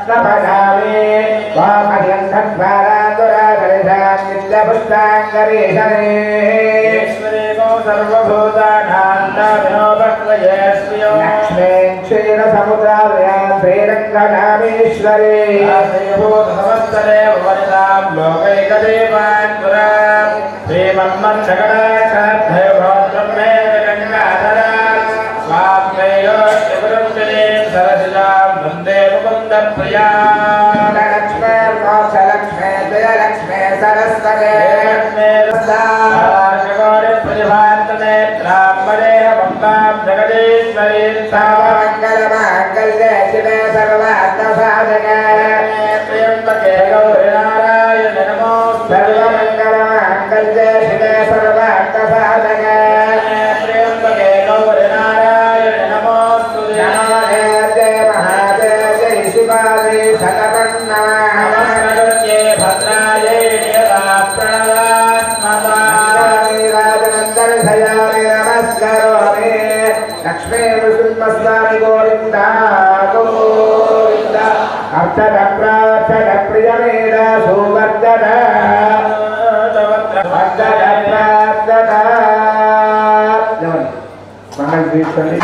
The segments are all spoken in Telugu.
Napa dami, wa kadian tak bara tora dari नित्यपुष्टाङ्गरीशनेश्वरेको सर्वभूतानान्तविनोपक्वयेश्वयो लक्ष्मीं क्षीरसमुद्रालयां श्रीरङ्गनामीश्वरे श्रीभूतसमस्तरे भवनितां लोकैकदेवान् पुरां श्रीमन्मन्थकटाक्षाद्धयोगङ्गाधरात् स्वाम्ययोष्टिपुरञ्जलिं सरसिजां वन्दे मुकुन्दप्रिया लक्ष्मे जयलक्ष्मे सरस्वते लक्ष्मे प्रतिभान्तनेत्राम्बरेह वन्दां जगदीश्वरीं सर्वमङ्गलमाङ्गल्ये शिवे सर्वार्थसाधके त्र्यम्बके गौरि नारायण नमोऽस्तुते सर्वमङ्गलमाङ्गल्ये शिवे सर्वार्थसाधके त्र्यम्बके गौरि नारायण नमोऽस्तुते जय महादेव जय शिवाजी सतपन्नमः भद्रायै नमस्कारोमि लक्ष्मी नृसिंहस्वामी गोविन्द गोविन्द अर्चन प्रार्थन प्रियमेण सुवर्धन प्रार्थना मंगल दीक्षणी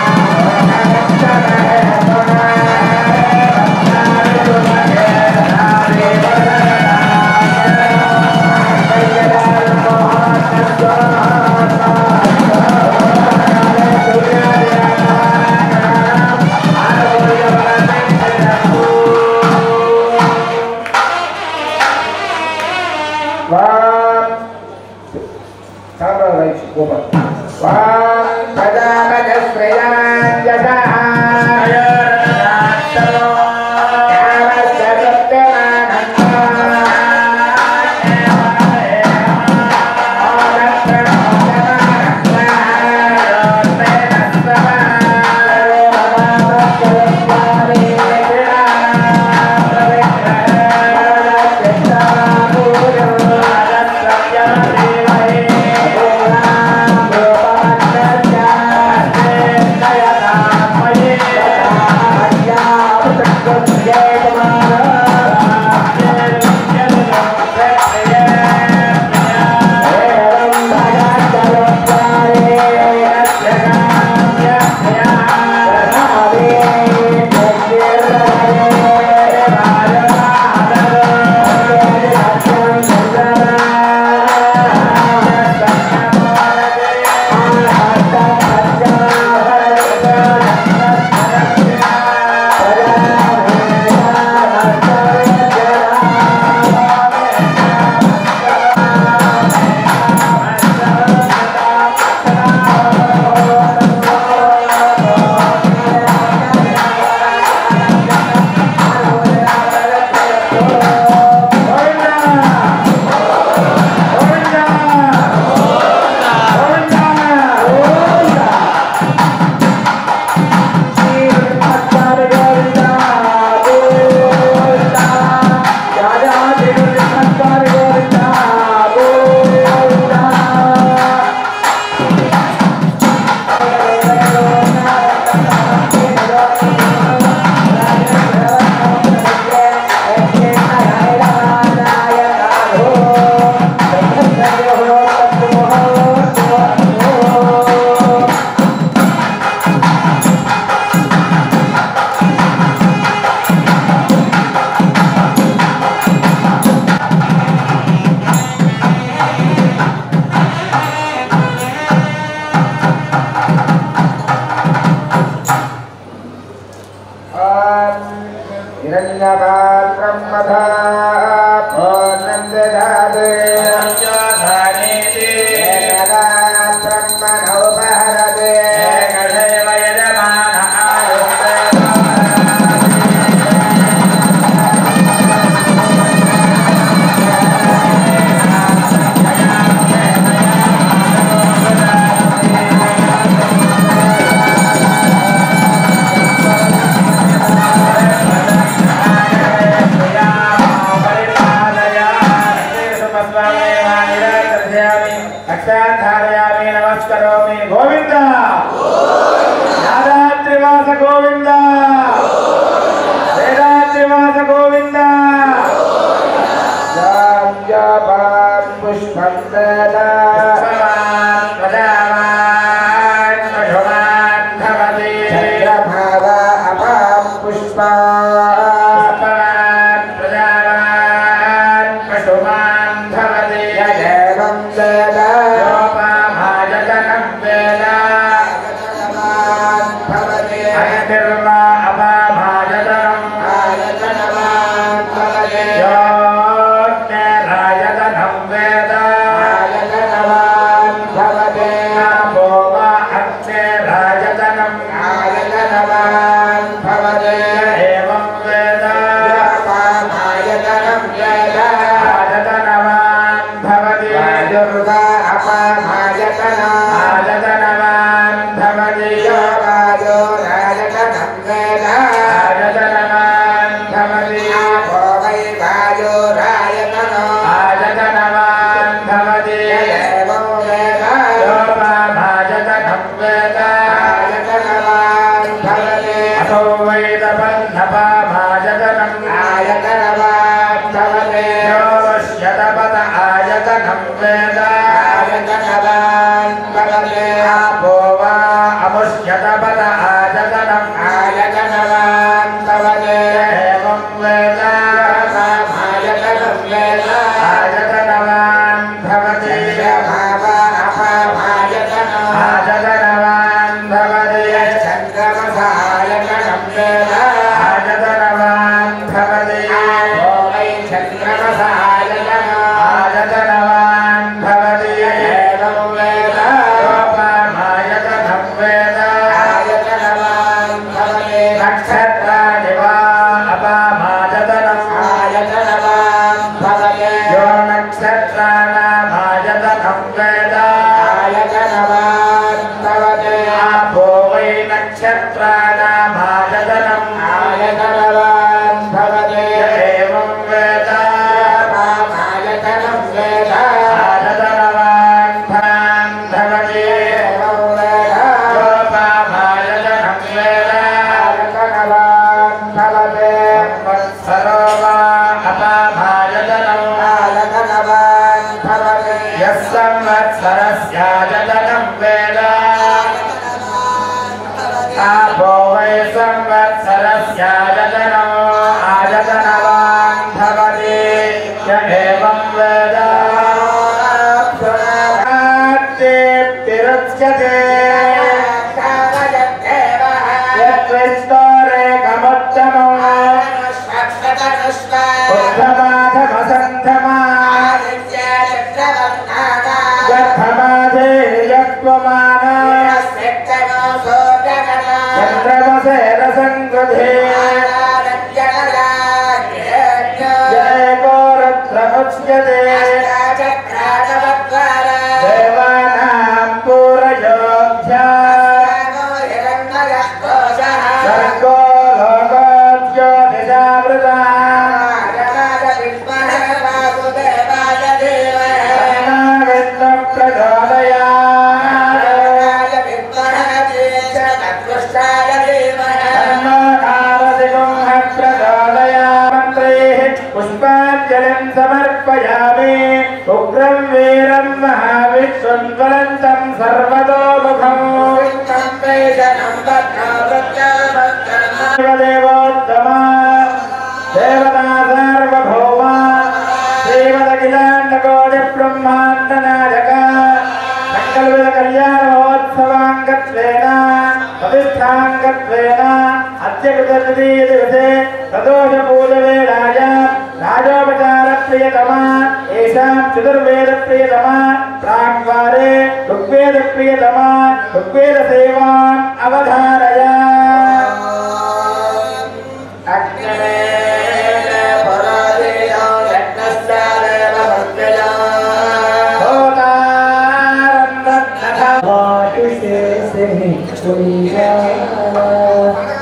वेदा प्रजावान् पशुमान् भवति चन्द्रभावा अपां पुष्पा प्रजावान् पशुमान् भवति एवं वेद योपामायतनं वेद भवति अयतिर्वा अपामायतनम् आयतनवान् भवति योऽग्निरायतनं वेद आयतनवान् भवति आपो वा अग्निरायतनम् आयतनवान् भवति एवं वेद योपामायतनं वेद आयतनवान् भवति वायुर्वा अपामायतनम् आयतनवान् भवति वायुरायतनं वेद आयतनवान् भवति आपो वै वायुरायतनम् आयतनवान् भवति एवं वेद योपामायतनं वेद आयतनवान् भवति असौ वै तपन्नपामायतनम् आयतनवान् भवति योऽश्यतपत आयतनं वेद आयतनवान् भवति आपो वा अमुष्यतपत आयतनम् आयतनवान् भवति एवं वेद अपामायतनं वेद आयतनवान् भवति भावा अपामायतनम् आयतनवान् भवति चन्द्रमसायतनं वेद आयतनवान् भवति आपो वै चन्द्रमसायतनम् आयतनवान् भवति एवं वेद योपामायतनं वेद आयतनवान् भवति नक्षत्राणि वा अपामायतनम् आयतनवान् भवति यो नक्षत्राणामायतनं वेद आयतनवान् भवति आपो वै नक्षत्राणामायतनम् आयतनवान् भवति एवं वेद अपामायतनं वेद आयतनवान् भवति एवं वेद योपामायतनं वेद आयतनवान् भवति संवत्सरो वा अपामायतनम् आयतनवान् भवति यः संवत्सरस्यायतनं वेद आपो वै संवत्सरस्यायतनम् आयतनवान् भवति य एवं वेद दीप्तिरुच्यते यत्विष्टोरेकमुत्तमम् उत्तमाधमसन्धमा गर्भमाधे यत्त्वमाना चन्द्रमसेन संकृधे जयकोरुद्र उच्यते देवानां पूरयोऽध्या सर्गो लोकोऽज्योतिषावृता विष्णुः प्रचोदयात् पुष्पाञ्जलिं समर्पयामि उग्रं वीरं महाविश्वं ज्वलन्तं सर्वतोमुखम् देवोत्तमा देवता सार्वभौमा श्रीमदखिलाण्डकोटिब्रह्माण्डनायका सकलविधकल्याणमहोत्सवाङ्गत्वेन प्रतिष्ठाङ्गत्वेन अद्य कृतदिवसे प्रदोषपूजवेलायां राजोपचारप्रियतमा येषां चतुर्वेदप्रियतमा प्राक्वारे ऋग्वेदप्रियतमा ऋग्वेदसेवाम् अवधारय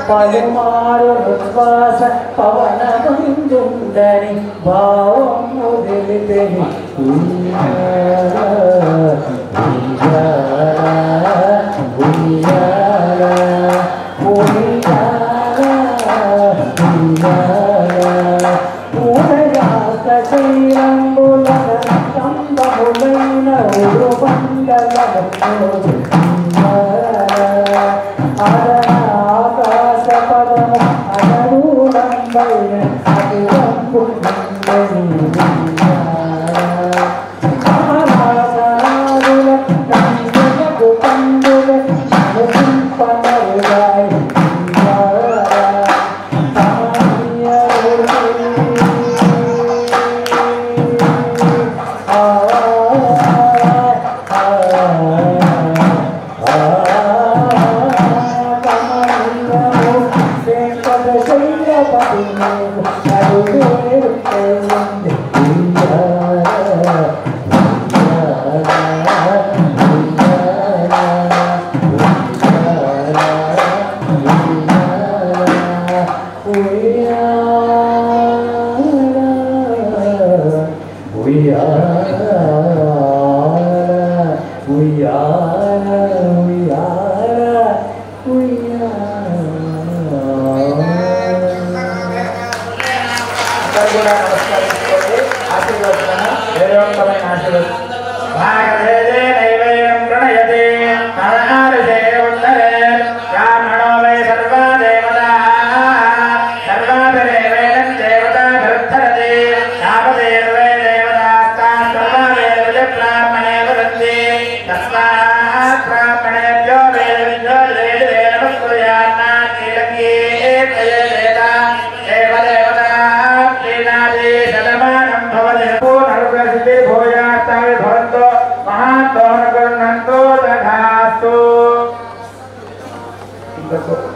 పలుమారు ఉచ్ఛ్వాస పవనముందుండని భావము తెలిపెని పూరయాక శైలంబుల కంబములైన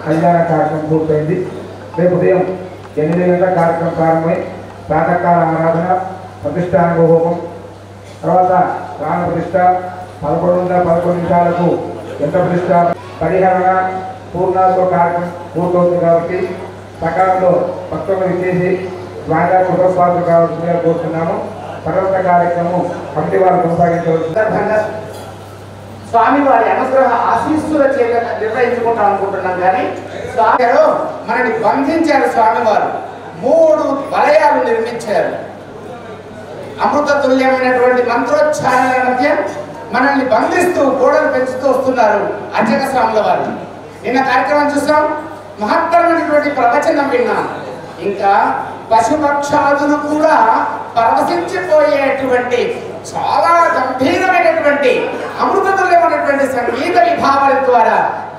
కళ్యాణ కార్యక్రమం పూర్తయింది. రేపు ఉదయం 8 గంటల కార్యక్రమం ప్రారంభమై ప్రాతకాల ఆరాధన, ప్రతిష్టాన హోమం, తర్వాత ప్రాణ ప్రతిష్ట 11 నిమిషాలకు యంత్ర ప్రతిష్ట, పరిహరణ పూర్ణాలతో కార్యక్రమం పూర్తవుతుంది. కాబట్టి సకాలంలో భక్తులు ఇచ్చేసి స్వామిగా కుటుంబాలు కావాల్సిందిగా కోరుతున్నాము. తర్వాత కార్యక్రమం కమిటీ వారు కొనసాగించవలసిందిగా స్వామి వారి అనుగ్రహ ఆశీస్సుల చేత నిర్వహించుకుంటాం అనుకుంటున్నాం. కానీ స్వామి గారు మనని బంధించారు. స్వామివారు 3 వలయాలు నిర్మించారు. అమృత తుల్యమైనటువంటి మంత్రోచ్చారణల మధ్య మనల్ని బంధిస్తూ గోడలు పెంచుతూ వస్తున్నారు అర్చక స్వాముల వారు. నిన్న కార్యక్రమం చూసాం, మహత్తరమైనటువంటి ప్రవచనం విన్నాం. ఇంకా పశుపక్షాదులు కూడా పరవశించిపోయేటువంటి చాలా గంభీరమైనటువంటి అమృతతుల్యమైనటువంటి సంగీత విభావాల ద్వారా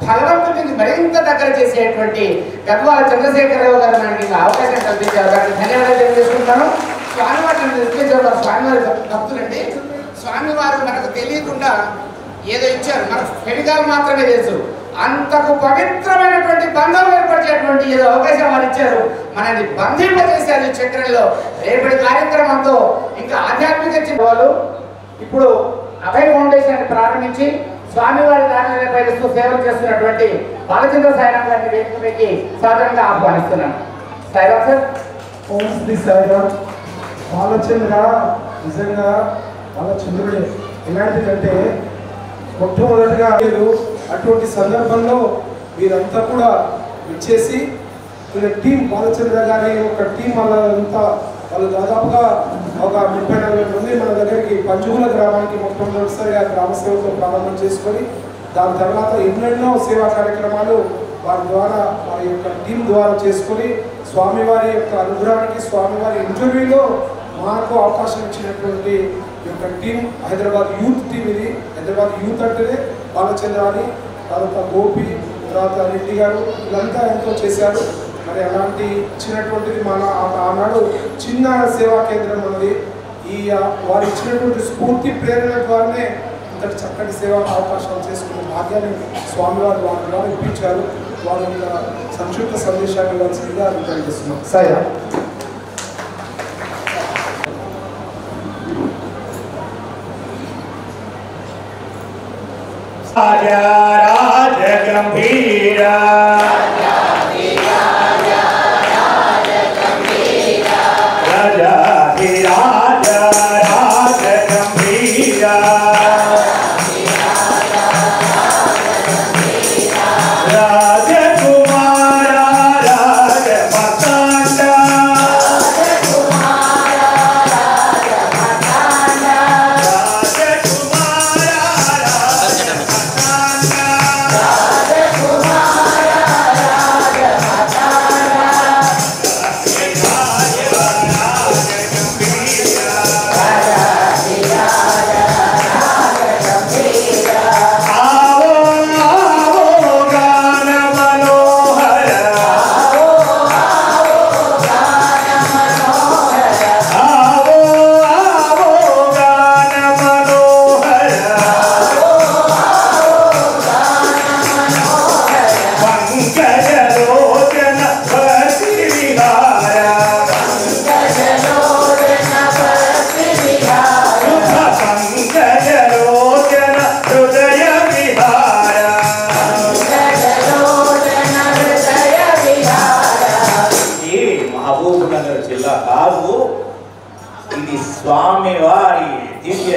భగవంతుడిని మరింత దగ్గర చేసేటువంటి గద్వాల చంద్రశేఖరరావు గారు మనకి అవకాశం కల్పించారు. దానికి ధన్యవాదాలు తెలియజేసుకుంటాను. స్వామివారిని నిర్మించారు. స్వామివారి భక్తులండి. స్వామివారు మనకు తెలియకుండా ఏదో ఇచ్చారు, మనకు ఫెవికాల్ మాత్రమే తెలుసు. అంతకు పవిత్రమైనటువంటి బంధం ఏర్పరిచేటువంటి ఏదో అవకాశం వారు ఇచ్చారు. మనల్ని బంధింపజేశారు ఈ చక్రంలో. రేపటి కార్యక్రమంతో ఇంకా ఆధ్యాత్మిక వాళ్ళు ఇప్పుడు అభయ ఫౌండేషన్ ప్రారంభించి స్వామివారి దారిని నిర్వహిస్తూ సేవలు చేస్తున్నటువంటి బాలచంద్ర సాయిరాం గారిని వేదికపైకి సాధారణంగా ఆహ్వానిస్తున్నాను. సాయిరాం సార్. ఓం శ్రీ సాయిరాం. బాలచంద్ర నిజంగా బాలచంద్రుడే. ఎలాంటిదంటే మొట్టమొదటిగా మీరు అటువంటి సందర్భంలో మీరంతా కూడా ఇచ్చేసి టీం బాలచంద్ర గారి ఒక టీం వాళ్ళంతా వాళ్ళు దాదాపుగా ఒక 30-40 మంది మన దగ్గరికి పంచుగుల గ్రామానికి మొట్టమొదటిసారిగా గ్రామ సేవతో ప్రారంభం చేసుకొని దాని తర్వాత ఎన్నెన్నో సేవా కార్యక్రమాలు వారి ద్వారా వారి యొక్క టీం ద్వారా చేసుకొని స్వామివారి యొక్క అనుగ్రహానికి స్వామివారి ఇంటర్వ్యూలో మాకు అవకాశం ఇచ్చినటువంటి ఈ యొక్క టీం హైదరాబాద్ యూత్ టీం. ఇది హైదరాబాద్ యూత్ అంటేనే బాలచంద్ర అని, తర్వాత గోపి, తర్వాత రెడ్డి గారు, వీళ్ళంతా ఎంతో చేశారు. మరి అలాంటి ఇచ్చినటువంటిది మన ఆనాడు చిన్న సేవా కేంద్రం ఉంది. ఈ వారు ఇచ్చినటువంటి స్ఫూర్తి ప్రేరణ ద్వారానే ఇంతటి చక్కటి సేవా అవకాశాలు చేసుకునే భాగ్యాన్ని స్వామివారు వారి ద్వారా ఇప్పించారు. వారి యొక్క సంక్షిప్త సందేశాన్ని ఇవ్వాల్సిందిగా తెలియజేస్తున్నాం. సాయి రాజ గంభీర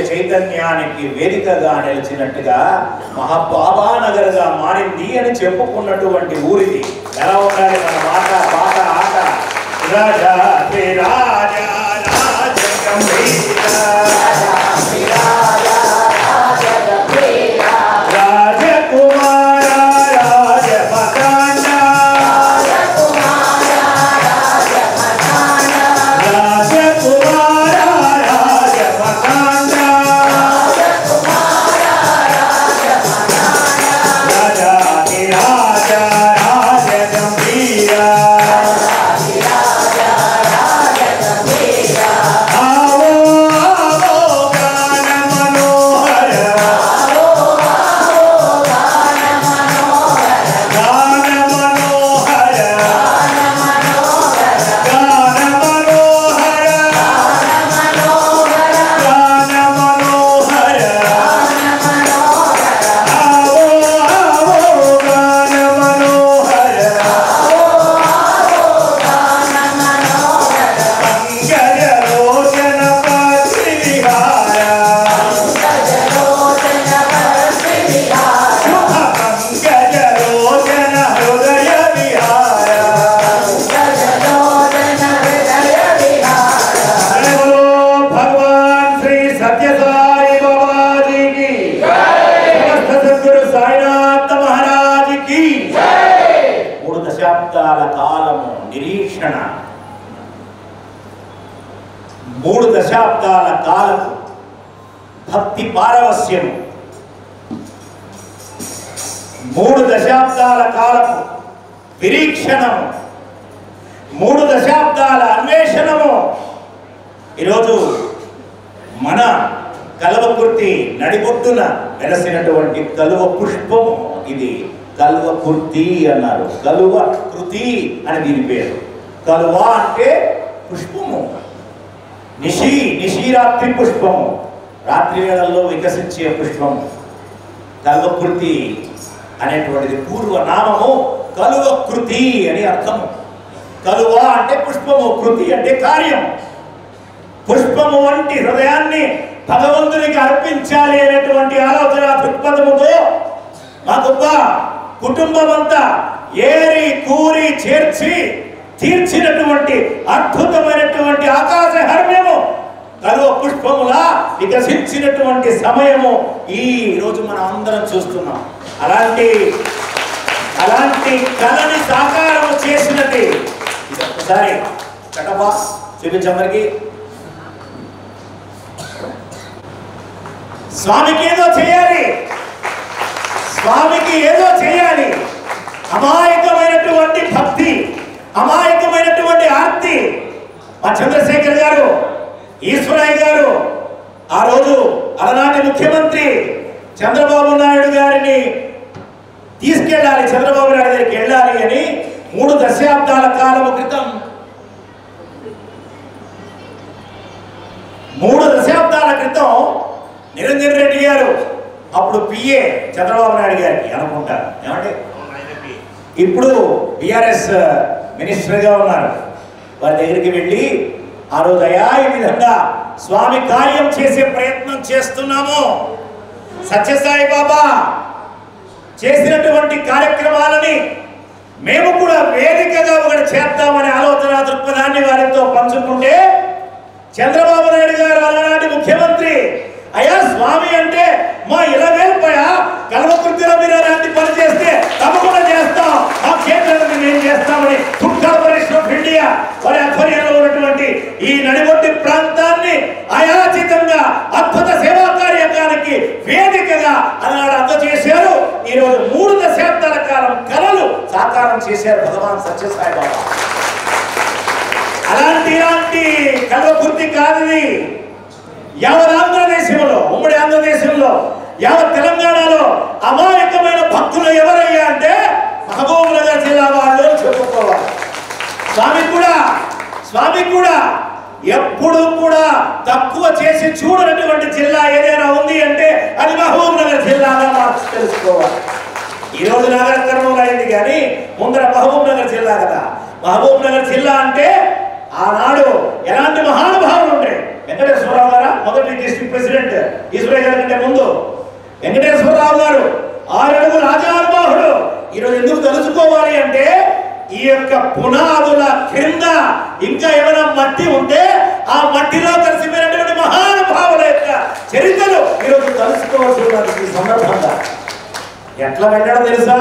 చైతన్యానికి వేదికగా నిలిచినట్టుగా మహాబాబానగర్గా మారింది అని చెప్పుకున్నటువంటి ఊరిది. ఎలా ఉండాలి మన మాట పాట ఆట? రాజా రాజా నిరీక్షణ 3 దశాబ్దాల కాలం భక్తి పారవస్యము, 3 దశాబ్దాల కాలము నిరీక్షణము, 3 దశాబ్దాల అన్వేషణము. ఈరోజు మన కల్వకుర్తి నడిబొడ్డున వెలసినటువంటి కలువ పుష్పము. ఇది కలువ కుర్తి అన్నారు, కలువ కృతి అని దీని పేరు. కలువ అంటే పుష్పము, నిశిరాత్రి పుష్పము, రాత్రి వేళల్లో వికసించే పుష్పము. కలువ కృతి అనేటువంటిది పూర్వనామము, కలువ కృతి అని అర్థము. కలువ అంటే పుష్పము, కృతి అంటే కార్యం. పుష్పము వంటి హృదయాన్ని భగవంతునికి అర్పించాలి అనేటువంటి ఆలోచన దృక్పథముతో మా గొప్ప కుటుంబం అంతా ఏరి కూరి చేర్చి తీర్చినటువంటి అద్భుతమైనటువంటి ఆకాశ హర్మ్యము కలువ పుష్పములా వికసించినటువంటి సమయము ఈ రోజు మనం అందరం చూస్తున్నాం. అలాంటి కళని సాకారం చేసినది ఇది. ఒక్కసారి కటపా చూపించందరికి. స్వామికి ఏదో చేయాలి, స్వామికి ఏదో చేయాలి. అమాయకమైనటువంటి భక్తి, అమాయకమైనటువంటి ఆర్తి. మా చంద్రశేఖర్ గారు, ఈశ్వరయ్య గారు ఆ రోజు అలనాటి ముఖ్యమంత్రి చంద్రబాబు నాయుడు గారిని తీసుకెళ్ళాలి, చంద్రబాబు నాయుడు దగ్గరికి వెళ్ళాలి అని 3 దశాబ్దాల కాలము క్రితం 3 దశాబ్దాల క్రితం నిరంజన్ రెడ్డి గారు అప్పుడు పిఏ చంద్రబాబు నాయుడు గారికి అనుకుంటారు, ఏమంటే ఇప్పుడు బిఆర్ఎస్ మినిస్టర్గా ఉన్నారు. వారి దగ్గరికి వెళ్ళి ఆ రోజు అయ్యా ఈ విధంగా స్వామి కార్యం చేసే ప్రయత్నం చేస్తున్నాము, సత్యసాయి బాబా చేసినటువంటి కార్యక్రమాలని మేము కూడా వేదికగా ఒకటి చేద్దామనే ఆలోచన దృక్పథాన్ని వారితో పంచుకుంటే చంద్రబాబు నాయుడు గారు అలనాటి ముఖ్యమంత్రి అయ్యా స్వామి అంటే మా 20,000 కల్వకుర్తిలో మీరు అలాంటి పని చేస్తే తప్పకుండా చేస్తాం, మా కేంద్రాన్ని మేము చేస్తామని ఫుడ్ కార్పొరేషన్ ఆఫ్ ఇండియా వారి ఆధ్వర్యంలో ఉన్నటువంటి ఈ నడిబొడ్డి ప్రాంతాన్ని అయాచితంగా అద్భుత సేవా కార్యక్రమానికి వేదికగా అన్నాడు అందజేశారు. ఈరోజు 3 దశాబ్దాల కాలం కలలు సాకారం చేశారు భగవాన్ సత్యసాయి బాబా. ఇలాంటి కల్వకుర్తి కాదు, యావత్ ఆంధ్రదేశంలో, ఉమ్మడి ఆంధ్రదేశంలో, యావత్ తెలంగాణలో అమాయకమైన భక్తులు ఎవరయ్యా అంటే మహబూబ్ నగర్ జిల్లా వాళ్ళు చెప్పుకోవాలి. స్వామి కూడా ఎప్పుడు కూడా తక్కువ చేసి చూడనటువంటి జిల్లా ఏదైనా ఉంది అంటే అది మహబూబ్ నగర్ జిల్లాగా మనం తెలుసుకోవాలి. ఈరోజు నాగరికర్ణంలో అయింది కానీ ముందర మహబూబ్ నగర్ జిల్లా కదా. మహబూబ్ నగర్ జిల్లా అంటే ఆనాడు ఎలాంటి మహానుభావులు ఉండే వెంకటేశ్వరరావు గారు మొదటి డిస్ట్రిక్ట్ ప్రెసిడెంట్ ఈశ్వరయ్య గారి కంటే ముందు వెంకటేశ్వరరావు గారు 6 అడుగుల రాజానుబాహుడు. ఈరోజు ఎందుకు తలుచుకోవాలి అంటే ఈ యొక్క పునాదుల క్రింద ఇంకా ఏమైనా మట్టి ఉంటే ఆ మట్టిలో కలిసిపోయినటువంటి మహానుభావుల యొక్క చరిత్రలు ఈరోజు తలుచుకోవాల్సి ఉన్నది. ఈ సందర్భంగా ఎట్లా వెళ్ళడం తెలుసా?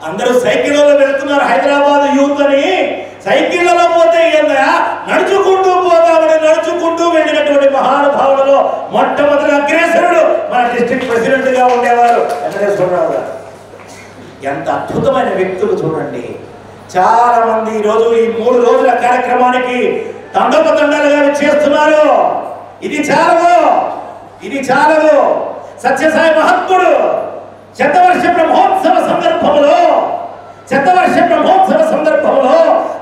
అందరూ సైకిళ్ళలో వెళ్తున్నారు. హైదరాబాద్ యూత్ అని సైకిళ్ళలో పోతే ఏందా, నడుచుకుంటూ పోతామని నడుచుకుంటూ వెళ్ళినటువంటి మహానుభావులలో మొట్టమొదటి అగ్రేసరుడు మన డిస్ట్రిక్ట్ ప్రెసిడెంట్ గా ఉండేవారు వెంకటేశ్వరరావు గారు. ఎంత అద్భుతమైన వ్యక్తులు చూడండి. చాలా మంది ఈరోజు ఈ 3 రోజుల కార్యక్రమానికి తండోపతండాలుగా చేస్తున్నారు. ఇది చాలదు. సత్యసాయి మహాత్ముడు శతవర్ష బ్రహ్మోత్సవ సందర్భంలో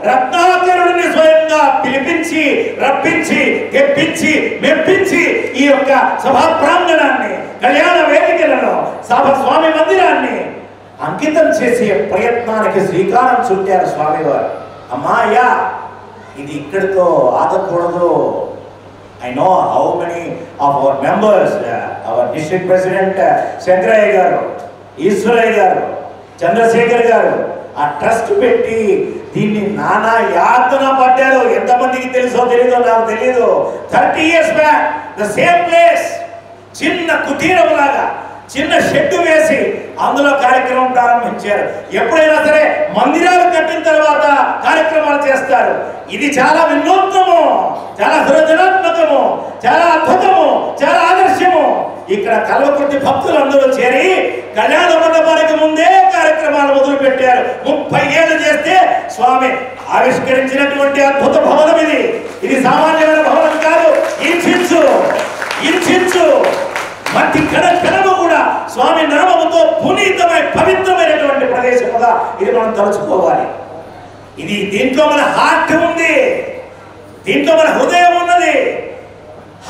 రత్నాకరుడిని స్వయంగా పిలిపించి రప్పించి తెప్పించి మెప్పించి ఈ యొక్క సభా ప్రాంగణాన్ని, కళ్యాణ వేదికలను, స్వామి మందిరాన్ని అంకితం చేసే ప్రయత్నానికి శ్రీకారం చుట్టారు స్వామివారు. అమ్మాయ్యా, ఇది ఇక్కడితో ఆగకూడదు. I know how many of our members, our district president Shankaraiah గారు, ఈశ్వరయ్య గారు, చంద్రశేఖర్ గారు ఆ ట్రస్ట్ పెట్టి దీన్ని నానా యాతన పడ్డారు. ఎంతమందికి తెలుసో తెలీదో నాకు తెలీదు. 30 years back the same place, చిన్న కుటీరం లాగా చిన్న షెడ్ వేసి అందులో కార్యక్రమం ప్రారంభించారు. ఎప్పుడైనా సరే మందిరాలు కట్టిన తర్వాత కార్యక్రమాలు చేస్తారు. ఇది చాలా వినూత్నము, చాలా సృజనాత్మకము, చాలా అద్భుతము, చాలా ఆదర్శము. ఇక్కడ కల్వకుర్తి భక్తులు అందరూ చేరి కళ్యాణ మండపానికి ముందే కార్యక్రమాలు మొదలు పెట్టారు. 30 ఏళ్ళు చేస్తే స్వామి ఆవిష్కరించినటువంటి అద్భుత భవనం ఇది. ఇది సామాన్యమైన భవనం కాదు. ఇంచు మట్టి కణము కూడా స్వామి నామముతో పునీతమై పవిత్రమైనటువంటి ప్రదేశముగా ఇది మనం తలుచుకోవాలి. దీంట్లో మన హార్ట్ ఉంది, దీంట్లో మన హృదయం ఉన్నది.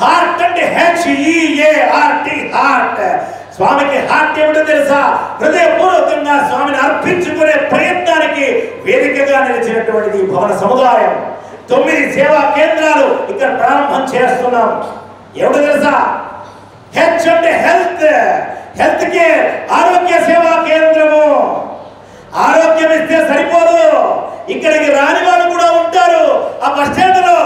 హార్ట్ అంటే HEART, హార్ట్. స్వామికి హార్ట్ ఏమిటో తెలుసా? హృదయపూర్వకంగా స్వామిని అర్పించుకునే ప్రయత్నానికి వేదికగా నిలిచినటువంటిది భవన సముదాయం. 9 సేవా కేంద్రాలు ఇక్కడ ప్రారంభం చేస్తున్నాం. ఏమిటో తెలుసా? హెచ్ అంటే హెల్త్ కేర్, ఆరోగ్య సేవా కేంద్రము. ఆరోగ్యం ఇస్తే సరిపోదు, ఇక్కడికి రాని వాళ్ళు కూడా ఉంటారు. ఆ బస్ స్టాండ్ లో,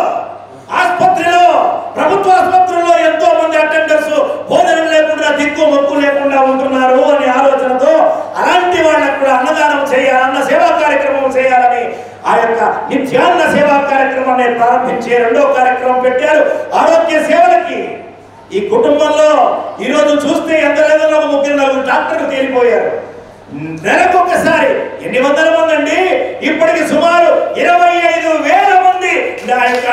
ఆసుపత్రిలో, ప్రభుత్వ ఆసుపత్రుల్లో ఎంతో మంది అటెండర్స్ భోజనం లేకుండా, దిక్కు మొక్కు లేకుండా ఉంటున్నారు అనే ఆలోచనతో అలాంటి వాళ్ళకు కూడా అన్నదానం చేయాలి, అన్న సేవా కార్యక్రమం చేయాలని ఆ యొక్క నిత్యాన్న సేవా కార్యక్రమాన్ని ప్రారంభించి 2వ కార్యక్రమం పెట్టారు. ఆరోగ్య సేవలకి ఈ కుటుంబంలో ఈరోజు చూస్తే ఎంత లేదో 3-4 డాక్టర్లు తేలిపోయారు. నెలకొకసారి ఎన్ని వందల మంది అండి? ఇప్పటికి సుమారు 25,000 మంది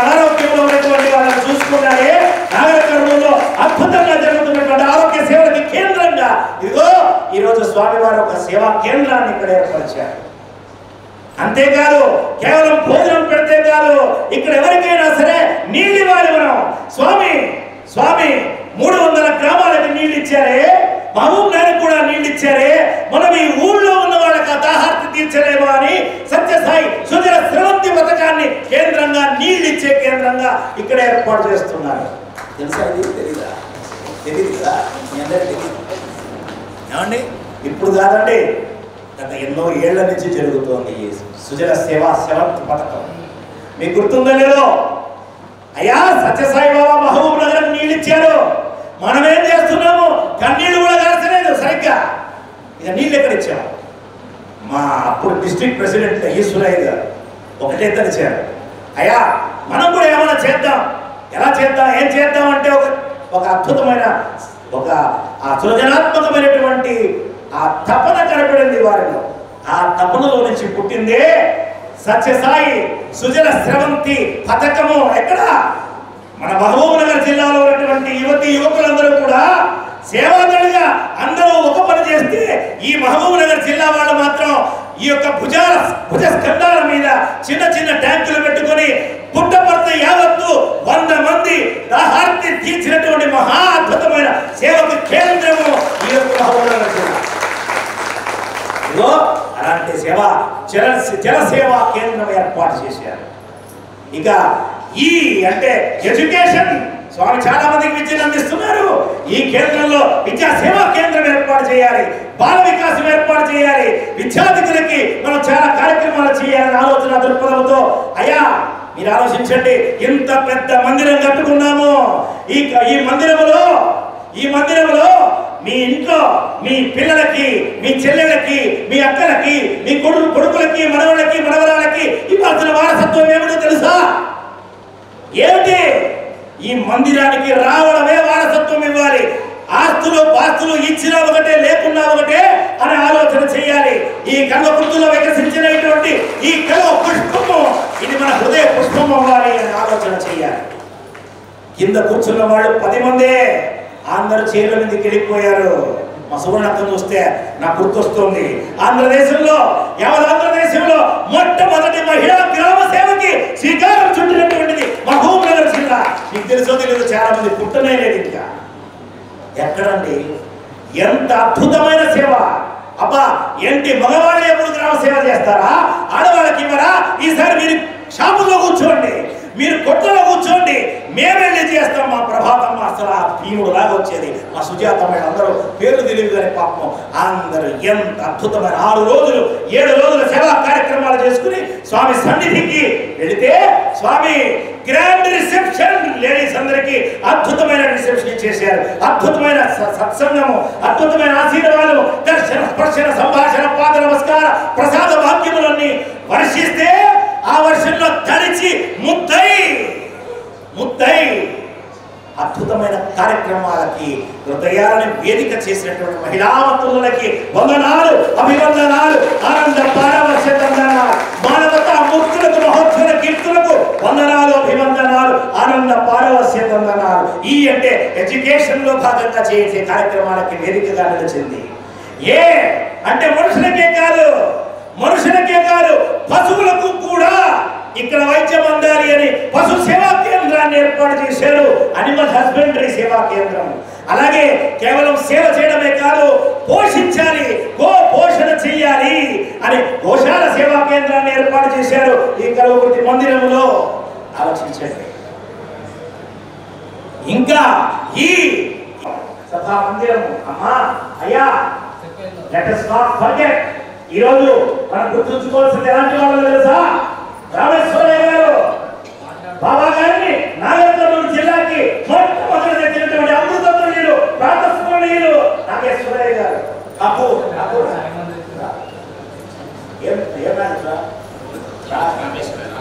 అనారోగ్యంలో ఉన్నటువంటి వాళ్ళని చూసుకున్నారే. నాగరికర్మంలో అద్భుతంగా జరుగుతున్నటువంటి ఆరోగ్య సేవలకి కేంద్రంగా ఇదిగో ఈరోజు స్వామివారు ఒక సేవా కేంద్రాన్ని ఇక్కడ ఏర్పరిచారు. అంతేకాదు కేవలం భోజనం పెడితే కాదు, ఇక్కడ ఎవరికైనా సరే నీళ్ళు ఇవ్వాలి. మనం స్వామి 300 గ్రామాలకు నీళ్ళు ఇచ్చారే, మహబూబ్ నగర్ కూడా నీళ్ళు ఇచ్చారే. మనం ఈ ఊళ్ళో ఉన్న వాళ్ళకి దాహార్తి తీర్చలేమో అని సత్యసాయి సుజల స్రవంతి పథకాన్ని కేంద్రంగా, నీళ్ళు ఇచ్చే కేంద్రంగా ఇక్కడ ఏర్పాటు చేస్తున్నారు. తెలుసా? ఇది తెలియదు కదా మీ అందరికీ? ఏమండి, ఇప్పుడు కాదండి, గత ఎన్నో ఏళ్ల నుంచి జరుగుతోంది ఈ సుజల సేవా స్రవంతి పథకం. మీకు గుర్తుందో లేదో? అయ్యా, సత్యసాయి బాబా మహబూబ్ నగర్ నీళ్ళు ఇచ్చారు. మనం ఏం చేస్తున్నాము? కన్నీళ్ళు కూడా కాల్చలేదు సరిగ్గా. ఇక నీళ్ళు ఎక్కడ ఇచ్చాము? మా అప్పుడు డిస్ట్రిక్ట్ ప్రెసిడెంట్ ఈశ్వరయ్య గారు ఒకటే తలిచారు, అయ్యా మనం కూడా ఏమైనా చేద్దాం. ఎలా చేద్దాం, ఏం చేద్దాం అంటే ఒక అద్భుతమైన సృజనాత్మకమైనటువంటి ఆ తపన కనపడింది వారిలో. ఆ తపనలో నుంచి పుట్టిందే సత్యసాయి సుజల స్రవంతి పథకము. ఎక్కడ? మన మహబూబ్ నగర్ జిల్లాలో ఉన్నటువంటి యువకులందరూ కూడా సేవాదళిగా అందరూ ఒక పని చేస్తే, ఈ మహబూబ్ నగర్ జిల్లా వాళ్ళు మాత్రం ఈ యొక్క భుజ స్కంధాల మీద చిన్న ట్యాంకులు పెట్టుకొని పుట్టపర్తి యావత్తు 100 మంది దాహార్తి తీర్చినటువంటి మహా అద్భుతమైన సేవకు కేంద్రము ఈ యొక్క మహబూబ్ నగర్ జిల్లా. అలాంటి జనసేవా కేంద్రం ఏర్పాటు చేశారు. ఇక ఈ అంటే ఎడ్యుకేషన్ స్వామి చాలా మందికి విద్యను అందిస్తున్నారు. ఈ కేంద్రంలో విద్యా సేవా కేంద్రం ఏర్పాటు చేయాలి, బాల వికాసం ఏర్పాటు చేయాలి, విద్యార్థులకి మనం చాలా కార్యక్రమాలు చేయాలని ఆలోచన దృక్పథంతో అయ్యా మీరు ఆలోచించండి. ఇంత పెద్ద మందిరం కట్టుకున్నాము. ఈ మందిరంలో మీ ఇంట్లో మీ పిల్లలకి, మీ చెల్లెళ్ళకి, మీ అక్కలకి, మీ కొడుకులకి, మనవళ్ళకి, మనవరాలకి ఇవ్వాల్సిన వారసత్వం ఏమిటో తెలుసా? ఏమిటి? ఈ మందిరానికి రావడమే వారసత్వం ఇవ్వాలి. ఆస్తులు పాస్తులు ఇచ్చినా ఒకటే, లేకున్నా ఒకటే అని ఆలోచన చేయాలి. ఈ కల్వకుర్తిలో వికసించినటువంటి ఈ కల్వ పుష్పము ఇది మన హృదయ పుష్పం అవ్వాలి అని ఆలోచన చేయాలి. కింద కూర్చున్న వాళ్ళు 10 మందే, అందరూ చీరల మీదకి వెళ్ళిపోయారు. మా సువర్ణక్కను చూస్తే నాకు గుర్తొస్తుంది. ఆంధ్రదేశంలో మొట్టమొదటి మహిళా గ్రామ సేవకి శ్రీకారం చుట్టినటువంటిది మహబూబ్ నగర్ జిల్లా. మీకు తెలుసో తెలియదు, చాలా మంది పుట్టనే లేదు. ఇంకా ఎక్కడండి? ఎంత అద్భుతమైన సేవ! అబ్బా ఏంటి మగవాళ్ళు ఎప్పుడు గ్రామ సేవ చేస్తారా? ఆడవాళ్ళకి ఇవ్వరా? ఈసారి మీరు షాపుల్లో కూర్చోండి, మీరు కొట్టలో కూర్చోండి, మేమెళ్ళి చేస్తాం. మా ప్రభాతమ్మ అసలు ఆ భీముడు లాగా వచ్చేది. మా సుజాతమ్మ అందరూ పేర్లు తెలియదు కానీ పాపం అందరూ ఎంత అద్భుతమైన 6 రోజులు 7 రోజుల సేవా కార్యక్రమాలు చేసుకుని స్వామి సన్నిధికి వెళితే స్వామి గ్రాండ్ రిసెప్షన్ లేడీస్ అందరికీ అద్భుతమైన రిసెప్షన్ చేశారు. అద్భుతమైన సత్సంగము, అద్భుతమైన ఆశీర్వాదము, దర్శన స్పర్శన సంభాషణ పాద నమస్కార ప్రసాద వాక్యములన్నీ వర్షిస్తే ఆ వర్షంలో తడిచి ముద్దై అద్భుతమైన కార్యక్రమాలకి హృదయాలను వేదిక చేసినటువంటి మహిళామతులకి వందనాలు, అభివందనాలు, ఆనంద పారవశ్య వందనాలు, మానవతా మూర్తులకు మహోత్సవ కీర్తులకు వందనాలు, అభివందనాలు, ఆనంద పారవశ్య వందనాలు. ఈ అంటే ఎడ్యుకేషన్ లో భాగంగా చేసే కార్యక్రమాలకి వేదికగా నిలిచింది. ఏ అంటే మనుషులకే కాదు పశువులకు కూడా ఇక్కడ వైద్యం అందాలి అని పశు సేవా కేంద్రాన్ని ఏర్పాటు చేశారు. అనిమల్ హస్బెండరీ సేవా కేంద్రం. అలాగే కేవలం సేవ చేయడమే కాదు, పోషించాలి, గో పోషణ చెయ్యాలి అని గోశాల సేవా కేంద్రాన్ని ఏర్పాటు చేశారు ఈ కల్వకుర్తి మందిరంలో. ఆలోచించండి. ఇంకా ఈ సభా మందిరం అమ్మా అయ్యా లెట్ us not forget. ఈరోజు మనం గుర్తుంచుకోవాల్సింది ఎలాంటి వాళ్ళు తెలుసా? రామేశ్వరయ్య గారు బాబా గారిని నాగేశ్వరరావు జిల్లాకి మొట్టమొదటి తెచ్చినటువంటి అమృతతుల్యులు, ప్రాతస్మరణీయులు నాగేశ్వరయ్య గారు.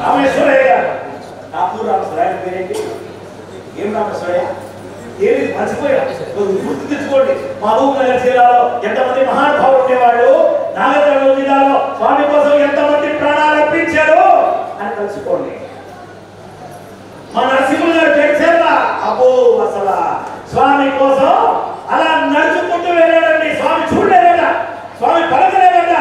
రామేశ్వరయ్య గారు కాపూర్ రామేశ్వరయ్య పేరేంటి? ఏం రామేశ్వరయ్య? ఏది మర్చిపోయా? గుర్తు తెచ్చుకోండి. మహబూబ్ నగర్ జిల్లాలో ఎంతమంది మహానుభావులు ఉండేవాళ్ళు, నాగేశ్వరరావు జిల్లాలో స్వామి కోసం ఎంతమంది ప్రాణాలు అర్పించారు అని తెలుసుకోండి. మా నరసింహులు గారు చేసేలా అబ్బో అసలు స్వామి కోసం అలా నడుచుకుంటూ వెళ్ళాడండి. స్వామి చూడలేదట, స్వామి పలకలేదట.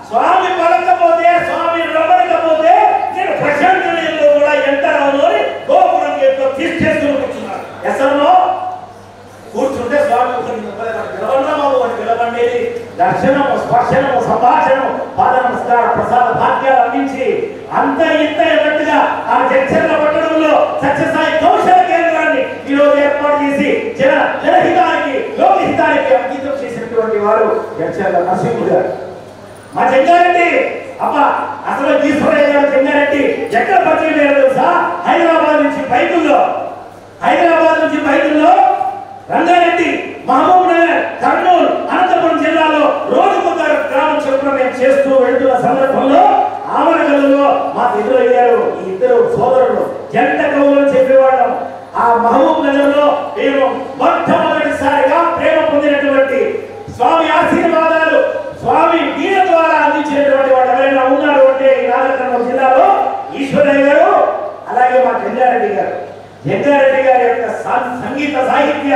స్వామి పలకపోతే, స్వామి రమణకపోతే నేను ప్రశాంతలో కూడా ఎంటర్ అవును అని గోపురం గేట్లో తీసుకేస్తూ కూర్చున్నాడు. ఎసరలో కూర్చుంటే స్వామి బాబు అని పిలవండేది. దర్శనము, స్పర్శనము, సంభాషణము, పాద నమస్కార ప్రసాద భాగ్యాలు అందించి అంత ఇంత అన్నట్టుగా ఆ జడ్చర్ల పట్టణంలో సత్యసాయి కౌశల కేంద్రాన్ని ఈరోజు ఏర్పాటు చేసి జనహితానికి, లోకహితానికి అంకితం చేసినటువంటి వారు జడ్చర్ల నరసింహుడు గారు. మా జంగారెడ్డి అబ్బా అసలు ఈశ్వరయ్య గారు జంగారెడ్డి ఎక్కడ పరిచయం లేదు తెలుసా? హైదరాబాద్ నుంచి బైకుల్లో రంగారెడ్డి, మహబూబ్ నగర్, కర్నూలు, అనంతపురం జిల్లాలో రోజుకొక గ్రామం చొప్పున మేము చేస్తూ వెళ్తున్న సందర్భంలో ఆమరగల్లో మాకు ఎదురయ్యారు ఈ ఇద్దరు సోదరులు. జంట కవులు చెప్పేవాళ్ళం. ఆ మహబూబ్ నగర్ లో మేము మొట్టమొదటిసారిగా ప్రేమ పొందినటువంటి స్వామి ఆశీర్వాదాలు, స్వామి వీణ ద్వారా అందించినటువంటి వాళ్ళు ఎవరైనా ఉన్నారు అంటే ఈ నాగరికర్నూలు జిల్లాలో ఈశ్వరయ్య గారు, అలాగే మా జంగారెడ్డి గారు. జంగారెడ్డి గారి యొక్క సంగీత సాహిత్య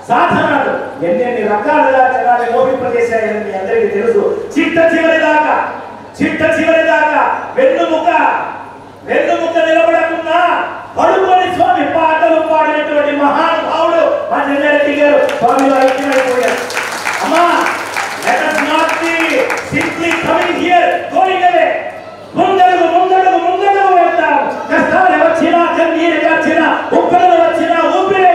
సాధనాలు ఎన్నెన్ని రకాలుగా జనాన్ని మోహింపజేశాయని మీ అందరికీ తెలుసు. చిట్ట చివరి దాకా వెన్నుముక నిలబడకుండా పడుకొని స్వామి పాటలు పాడినటువంటి మహానుభావుడు మా జంగారెడ్డి గారు. స్వామిలో ఐక్యమైపోయారు. అమ్మా let us not be simply coming here, going away. ముందడుగు వెళ్తాం. కష్టాలు వచ్చినా, కన్నీరు వచ్చినా, ఉప్పలు వచ్చినా, ఊపిరి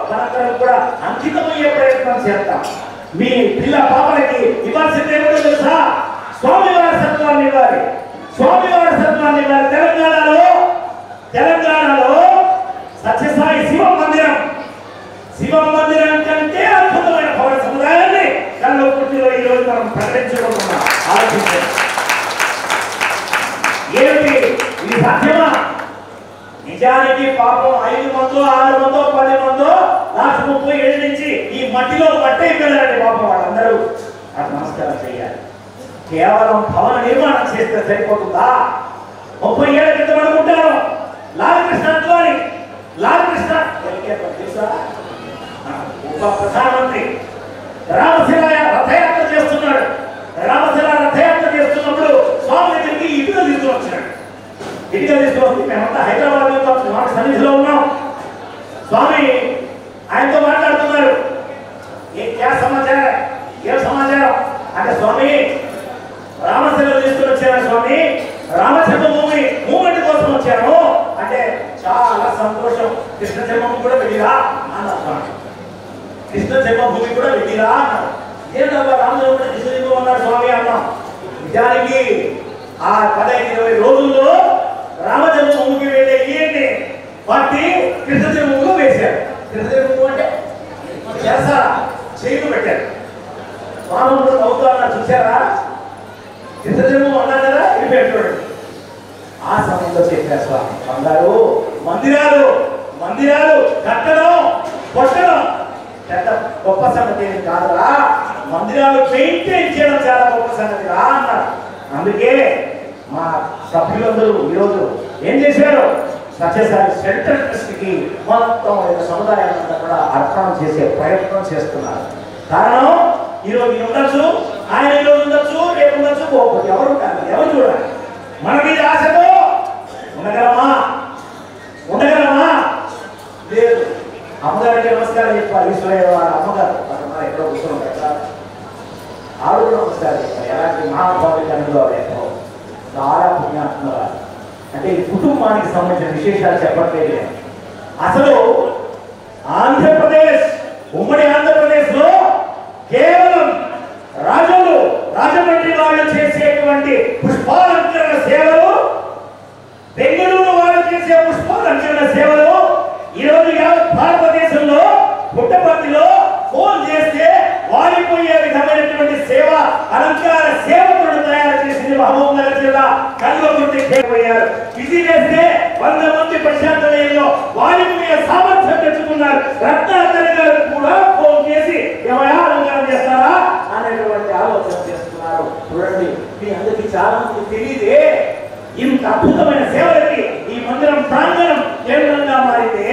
మనందరం కూడా అంకితమయ్యే ప్రయత్నం చేద్దాం. మీ పిల్ల పాపలకి ఇవ్వాల్సింది ఏమిటో తెలుసా? స్వామి వారసత్వాన్ని ఇవ్వాలి. స్వామి వారసత్వాన్ని ఇవ్వాలి. తెలంగాణలో సత్యసాయి శివం మందిరం కంటే అద్భుతమైన పౌర సముదాయాన్ని కల్వకుర్తిలో ఈ రోజు మనం ప్రకటించుకుంటున్నాం. ఆలోచించండి, ఏమిటి ఇది సాధ్యమా? నిజానికి పాపం 5 మందో 6 మందో 10 మందో లాస్ట్ 30 ఏళ్ళ నుంచి ఈ మట్టిలో పట్టయిపోయారండి పాపం. వాళ్ళందరూ నాకు నమస్కారం చేయాలి. కేవలం భవన నిర్మాణం చేస్తే సరిపోతుందా? 30 ఏళ్ల క్రితం అనుకుంటాను లాలకృష్ణ అద్వాని, లాలకృష్ణ తెలుసా, ఉప ప్రధానమంత్రి రామశిల రథయాత్ర చేస్తున్నాడు. రామశిల రథయాత్ర చేస్తున్నప్పుడు స్వామి దగ్గరికి ఇటుక తీసుకుని వచ్చినాడు. ఇటుక తీసుకుని మేమంతా హైదరాబాద్ స్వామి సన్నిధిలో ఉన్నాం. స్వామి ఆయనతో మాట్లాడుతున్నారు. ఏ సమాచారం అంటే స్వామి రామశిల తీసుకుని వచ్చాను స్వామి, రామజన్మభూమి మూమెంట్ కోసం వచ్చాను అంటే చాలా సంతోషం. కృష్ణ జన్మభూమి కూడా వెళ్ళిరా అన్నారు స్వామి. కృష్ణ జన్మభూమి కూడా వెళ్ళిరా అన్నారు. ఏంటబ్బా రామజన్మభూమి కృష్ణ జన్మభూమి అన్నారు స్వామి అన్నాం. నిజానికి ఆ 15-20 రోజుల్లో రామజన్మభూమికి వెళ్ళే ఏంటి వాటి కృష్ణ జన్మభూమిలో వేశారు. కృష్ణ జన్మభూమి అంటే చేస్తారా చేయలు పెట్టారు. స్వామి అవుతా అన్నారు. చూసారా కృష్ణ జన్మభూమి అన్నారు కదా, ఇది పెట్టాడు. ఆ సమయంలో చెప్పారు స్వామి బంగారు మందిరాలు కట్టడం కొట్టడం పెద్ద గొప్ప సంగతి కాదురా, మందిరాలు మెయింటైన్ చేయడం చాలా గొప్ప సంగతి రా అన్నారు. అందుకే మా సభ్యులందరూ ఈరోజు ఏం చేశారు? సత్యసాయి సెంట్రల్ ట్రస్ట్కి మొత్తం సముదాయాలంతా కూడా అర్పణ చేసే ప్రయత్నం చేస్తున్నారు. కారణం ఈరోజు ఉండొచ్చు, ఆయన ఈరోజు ఉండొచ్చు, రేపు ఉండొచ్చు, పోకపోతే ఎవరు కాదు, ఎవరు చూడాలి. మన మీద ఆశతో ఉండగలమా లేదు. అమ్మగారికి నమస్కారం చెప్పాలి. ఈశ్వరయ్య వాళ్ళ అమ్మగారు ఎక్కడో కూర్చుంటారు, ఆవిడ నమస్కారం చెప్పాలి. ఎలాంటి మహాభావి అనుభవాలు చాలా పుణ్యాత్మగా అంటే ఈ కుటుంబానికి సంబంధించిన విశేషాలు చెప్పట్లేదు. అసలు ఉమ్మడి ఆంధ్రప్రదేశ్ లో కేవలం రాజమండ్రి వాళ్ళు చేసేటువంటి పుష్పాలంకరణ సేవలు, బెంగళూరు వాళ్ళు చేసే పుష్పాలంకరణ సేవలు ఈరోజు యావత్ భారతదేశంలో పుట్టపర్తిలో ఫోన్ చేస్తే వారిపోయే విధమైనటువంటి సేవ అలంకార సేవకులను తయారు చేసింది మహబూబ్ నగర్ జిల్లా కల్వకుర్తి చేరిపోయారు. ఇది చేస్తే 100 మంది ప్రశాంతలయంలో వారిపోయే సామర్థ్యం తెచ్చుకున్నారు. రత్నాకర్ గారు కూడా ఫోన్ చేసి ఏమైనా అలంకారం చేస్తారా అనేటువంటి ఆలోచన చేస్తున్నారు. చూడండి, మీ అందరికీ చాలా మంది తెలియదే ఇంత అద్భుతమైన సేవలకి ఈ మందిరం ప్రాంగణం కేంద్రంగా మారితే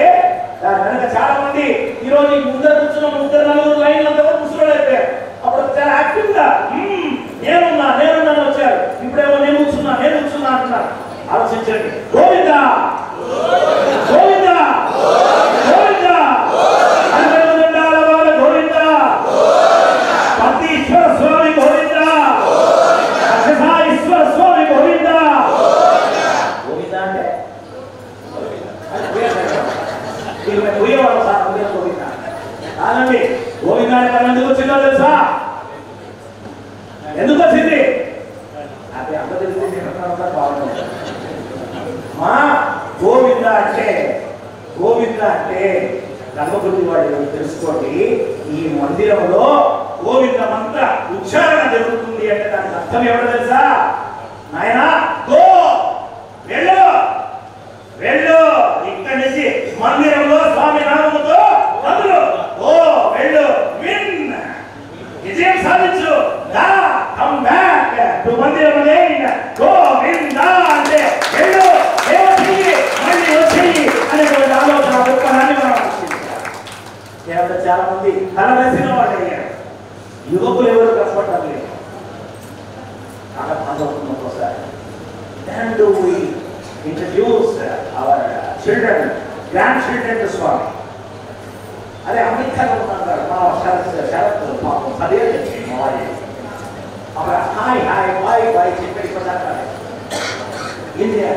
దాని వెనక చాలా మంది ఈరోజు ముందర కూర్చున్న 3-4 లైన్లంతా కూర్చోలేకపోయారు. అప్పుడు చాలా యాక్టివ్ గా నేనున్నాను వచ్చారు. ఇప్పుడేమో నేను కూర్చున్నా అంటున్నారు. ఆలోచించండి. గోవిందా గోవిందా గోవిందా గోవిందా పతీశ్వర స్వామి గోవిందా సత్యసాయీశ్వర స్వామి గోవిందా. గోవిందా అంటే కాదండి. గోవిందా అనే పదం ఎందుకు వచ్చిందో తెలుసా? ఎందుకు వచ్చింది? అదే అంత తెలిసి బాగుంటుంది. మా గోవింద అంటే కల్వకుర్తి వాళ్ళు తెలుసుకోండి. ఈ మందిరంలో గోవింద మంత్ర ఉచ్చారణ జరుగుతుంది అంటే దానికి అర్థం ఎవరో తెలుసా? నాయనా గో వెళ్ళు ఇక్కడి నుంచి మందిరంలో స్వామి నామముతో అందులో ఓ వెళ్ళు విన్ విజయం సాధించు దా కమ్ బ్యాక్ టు మందిరం గోవిందా అంటే వెళ్ళు సేవ చెయ్యి మళ్ళీ వచ్చేయి అనేటువంటి ఆలోచన దృక్పథాన్ని మనం ఆలోచించాలి. చాలా మంది కలవలసిన వాళ్ళు అయ్యారు. యువకులు ఎవరు కష్టపడటం లేదు. చాలా బాధపడుతున్నాం ఒకసారి. Then do we introduce our children, grandchildren to Swami? అదే అమెరికాలో ఉన్నారు మా శరత్ పాపం 10 ఏళ్ళు మా వాళ్ళు అప్పుడు హాయ్ బాయ్ చెప్పి ఇండియా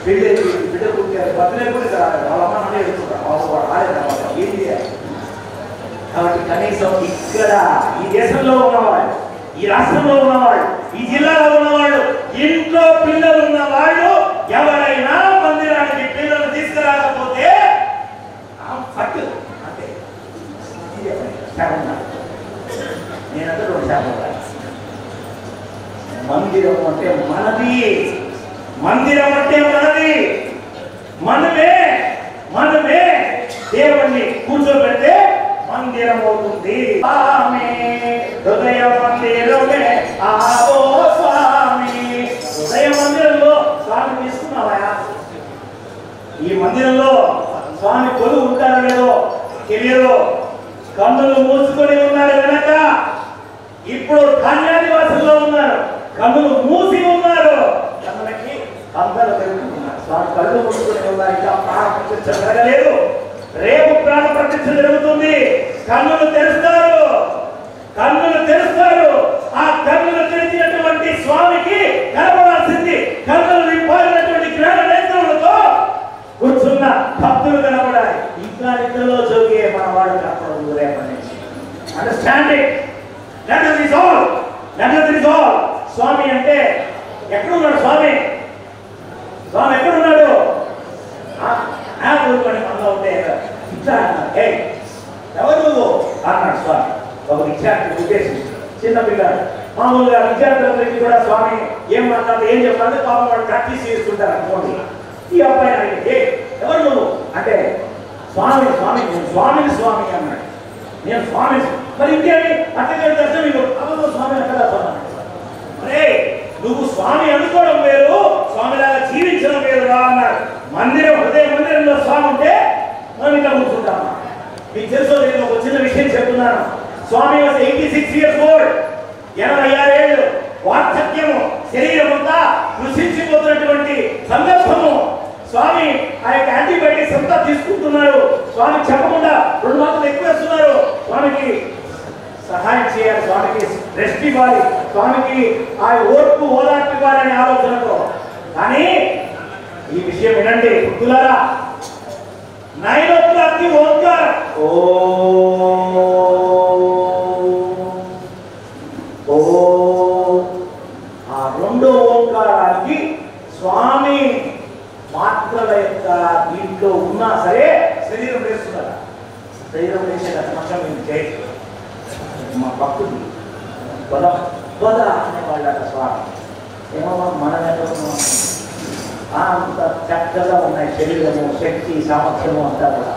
బిడ్డ పుట్టారు బర్త్డే కూడా వాళ్ళ అమ్మ నాన్న ఎదుర్కొంటారు. ఏంటి కాబట్టి కనీసం ఇక్కడ ఈ దేశంలో ఉన్నవాళ్ళు, ఈ రాష్ట్రంలో ఉన్నవాళ్ళు, ఈ జిల్లాలో ఉన్నవాళ్ళు, ఇంట్లో పిల్లలు ఉన్న వాళ్ళు ఎవరైనా మందిరానికి పిల్లలు తీసుకురాకపోతే ఫట్ అంటే నేనంతా రెండు శాతం. మందిరం అంటే మనది, మందిరం అంటే మనది, మనమే దేవుణ్ణి కూర్చోబెడితే మందిరం అవుతుంది. హృదయ మందిరమే ఆవో స్వామి. హృదయ మందిరంలో స్వామి తీసుకున్నావా? ఈ మందిరంలో స్వామి కొలువు ఉంటారో లేదో తెలియదు. కన్నులు మూసుకొని ఉన్నారు వెనక, ఇప్పుడు కన్యానివాసంలో ఉన్నారు. కన్నులు మూసి ఉన్నారు, కన్నులకి అందరూ పెరుగుతున్నారు. స్వామి కళ్ళు మూసుకొని ఉన్నారు, ఇంకా ప్రాణ ప్రతిష్ఠ జరగలేదు. రేపు ప్రాణ ప్రతిష్ఠ జరుగుతుంది. కన్నులు తెరుస్తారు. ఆ కన్నులు తెరిచినటువంటి స్వామికి కనబడాల్సింది కన్నులు నింపాలినటువంటి జ్ఞాన నేత్రములతో కూర్చున్న భక్తులు కనబడాలి. ఇంకా నిద్రలో జోగే మన వాళ్ళు కనపడదు రేపటి నుంచి. Understanding that is all. Swami అంటే ఎక్కడున్నాడు? స్వామి ఎక్కడున్నాడు? ఊరుకొని మనలో ఉంటే ఇట్లా ఎవరు నువ్వు అన్నాడు స్వామి. ఒక విద్యార్థి ఉద్దేశించి చిన్నపిల్లాడు మామూలుగా విద్యార్థులందరికీ కూడా స్వామి ఏం మాట్లాడు ఏం చెప్పాలంటే పాపం వాళ్ళు ప్రాక్టీస్ చేస్తుంటారు అనుకోండి. ఈ అబ్బాయి అడిగితే ఎవరు నువ్వు అంటే స్వామి అన్నాడు. నేను స్వామి మరి ఇంకేమి అట్టగా దర్శనం అవ్వదు స్వామి అక్కడ అరే నువ్వు స్వామి అనుకోవడం వేరు, స్వామిలాగా జీవించడం వేరురా అన్నాడు. హృదయ మందిరంలో స్వామి ఉంటే మనం ఇంకా కూర్చుంటామా? మీకు తెలుసో నేను ఒక చిన్న విషయం చెప్తున్నాను. స్వామి 86 years old, 86 ఏళ్ళు, వార్ధక్యము, శరీరం అంతా కృషించిపోతున్నటువంటి సందర్భము. స్వామి ఆ యొక్క యాంటీబయాటిక్స్ అంతా తీసుకుంటున్నారు. స్వామి చెప్పకుండా 2 మాత్రలు ఎక్కువ వేస్తున్నారు. స్వామికి సహాయం చేయాలి, స్వామికి రెస్ట్ ఇవ్వాలి, స్వామికి ఆ ఓర్పు ఓదార్పు ఇవ్వాలనే ఆలోచనతో. కానీ ఈ విషయం వినండి భక్తులారా, 9 o'clock ఓంకారం ఆ రెండో ఓంకారానికి స్వామి మాత్రల యొక్క దీంట్లో ఉన్నా సరే శరీరం వేస్తున్నారు. శరీరం వేసే సమస్య మేము చేయాలి. మా భక్తులు బద అనేవాళ్ళ స్వామి ఏమో మనం అంత చక్కగా ఉన్నాయి శరీరము, శక్తి సామర్థ్యము అంతా కూడా.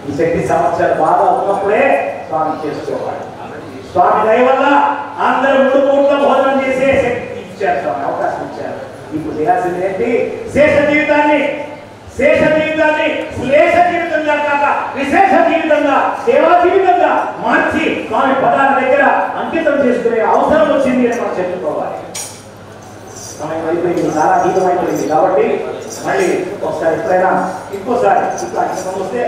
ఈ శక్తి సామర్థ్యాలు బాగా ఉన్నప్పుడే స్వామి చేసుకోవాలి. స్వామి దయ వల్ల అందరూ 3 పూట్ల భోజనం చేసే శక్తి ఇచ్చారు, స్వామి అవకాశం ఇచ్చారు. ఇప్పుడు చేయాల్సింది ఏంటి? శేష జీవితాన్ని శ్లేష జీవితంగా కాక విశేష జీవితంగా, సేవా జీవితంగా మార్చి స్వామి పదాల దగ్గర అంకితం చేసుకునే అవసరం వచ్చింది అని మనం చెప్పుకోవాలి. సమయం అయిపోయింది, చాలా అతీతమైపోయింది. కాబట్టి మళ్ళీ ఒకసారి ఎప్పుడైనా ఇంకోసారి ఇట్లా అంకితం వస్తే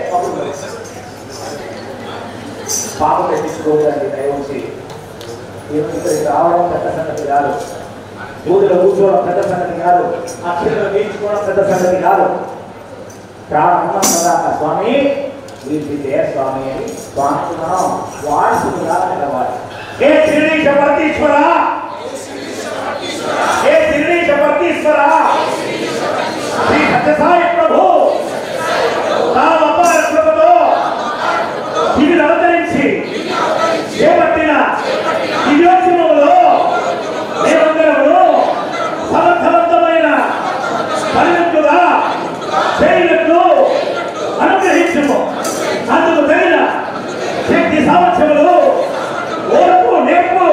పాప పెట్టించుకోవడానికి దయవచ్చి ఇక్కడికి రావడం పెద్ద సంగతి కాదు, పూజలో కూర్చోవడం పెద్ద సంగతి కాదు, అక్షరాలు వేయించుకోవడం పెద్ద సంగతి కాదు. ప్రాణం స్వామి వీటితే స్వామి అని స్వామికి మనం వారసులుగా నిలవాలి. హే శిరీష పరతీశ్వర, హే శిరీష పరతీశ్వర, శ్రీ సత్యసాయి ప్రభు తాము అపార కృపతో ఇవి అవతరించి చేపట్టిన దివ్యోద్యమంలో మేమందరము సమర్థవంతమైన పరిణతులుగా చేయనట్లు అనుగ్రహించము. అందుకు తగిన శక్తి సామర్థ్యములు, ఓర్పు, నేర్పు,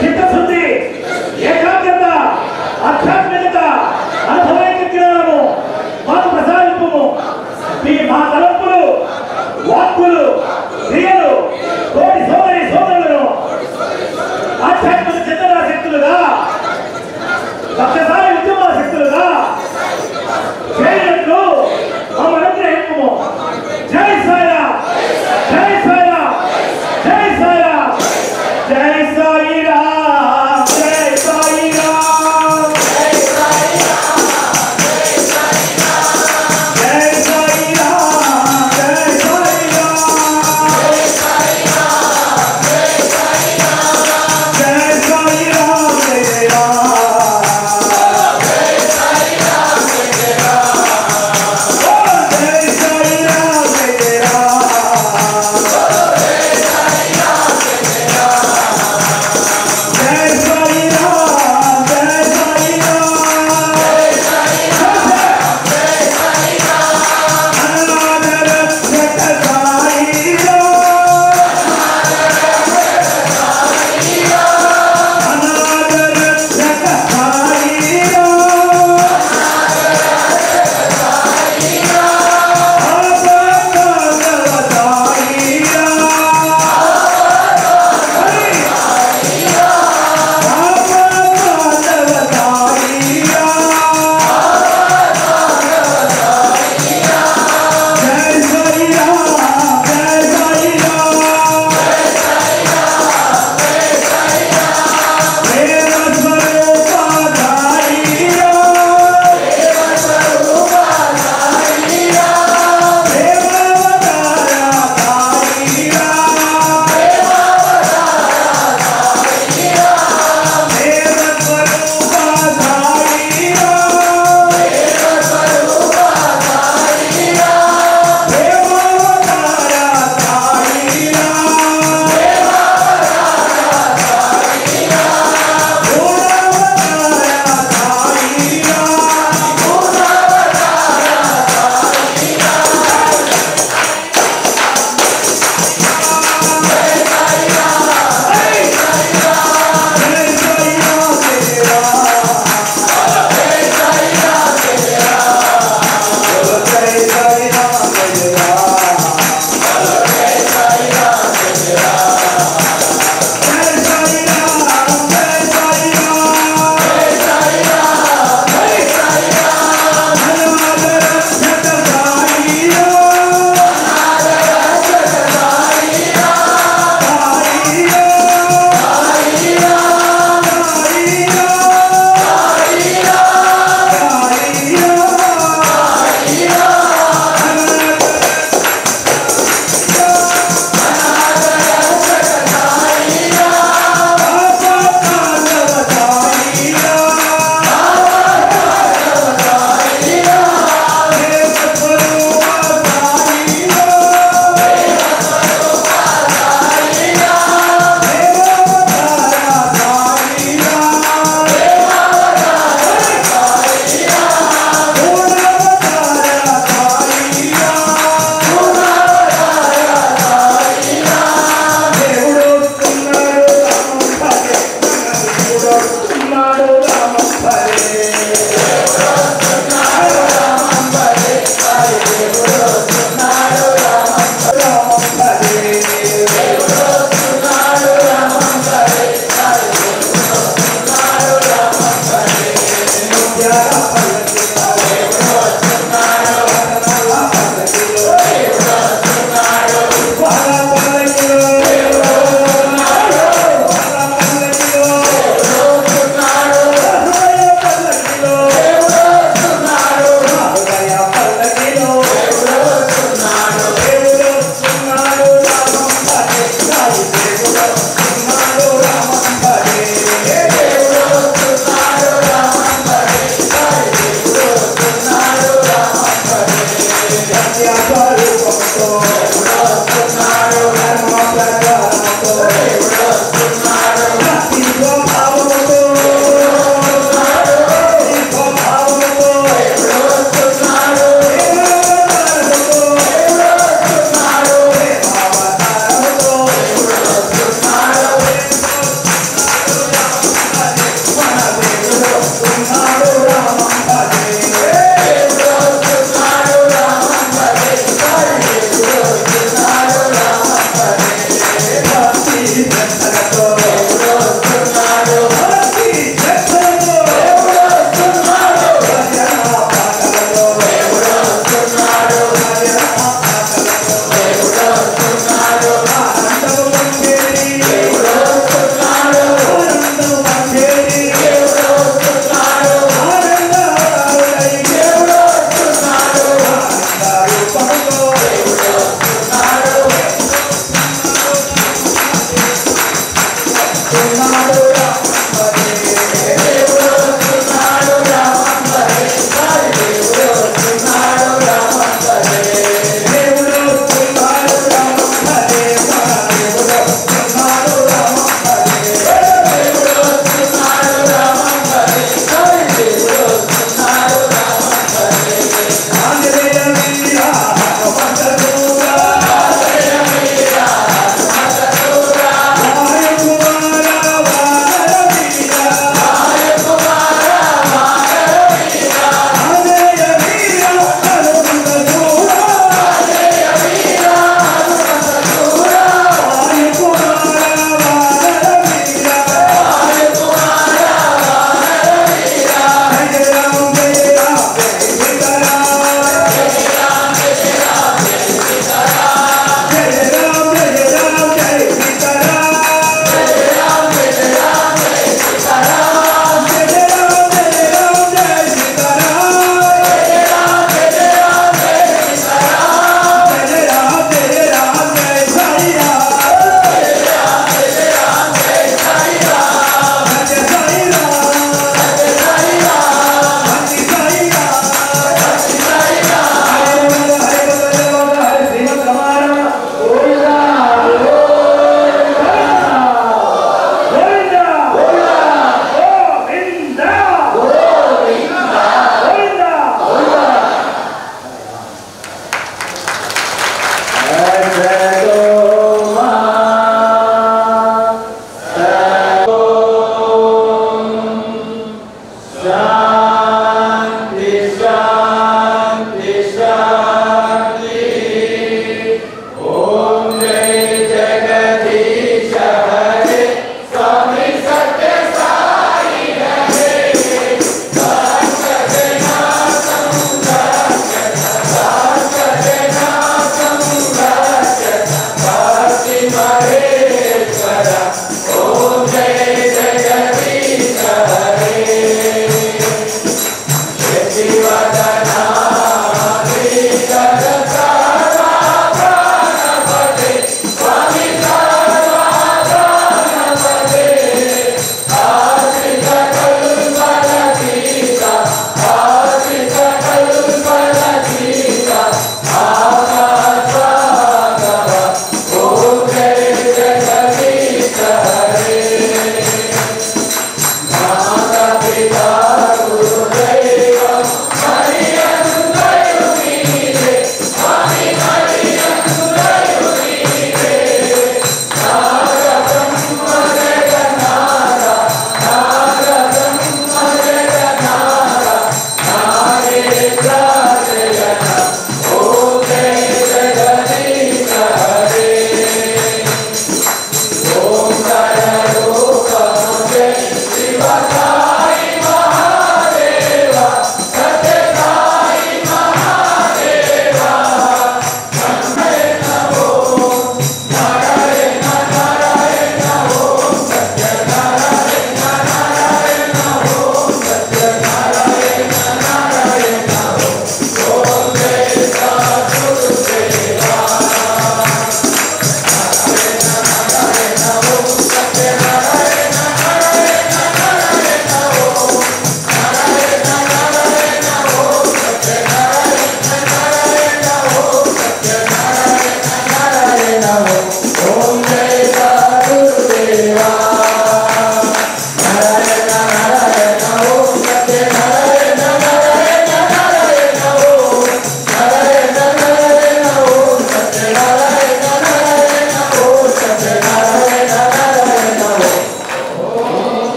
చిత్తశుద్ధి, ఏకాగ్రత, ఆధ్యాత్మికత, అనుభవైక జ్ఞానము మాకు ప్రసాదింపుము. మా తలంపులు, వాక్కులు, క్రియలు తోటి సోదరులను ఆధ్యాత్మిక చిత్తనా శక్తులుగా, భక్తసాయి ఉద్యమ శక్తులుగా చేయనట్లు మమ్మల్ని అనుగ్రహింపుము. జై సాయిరామ్, జై సాయిరామ్,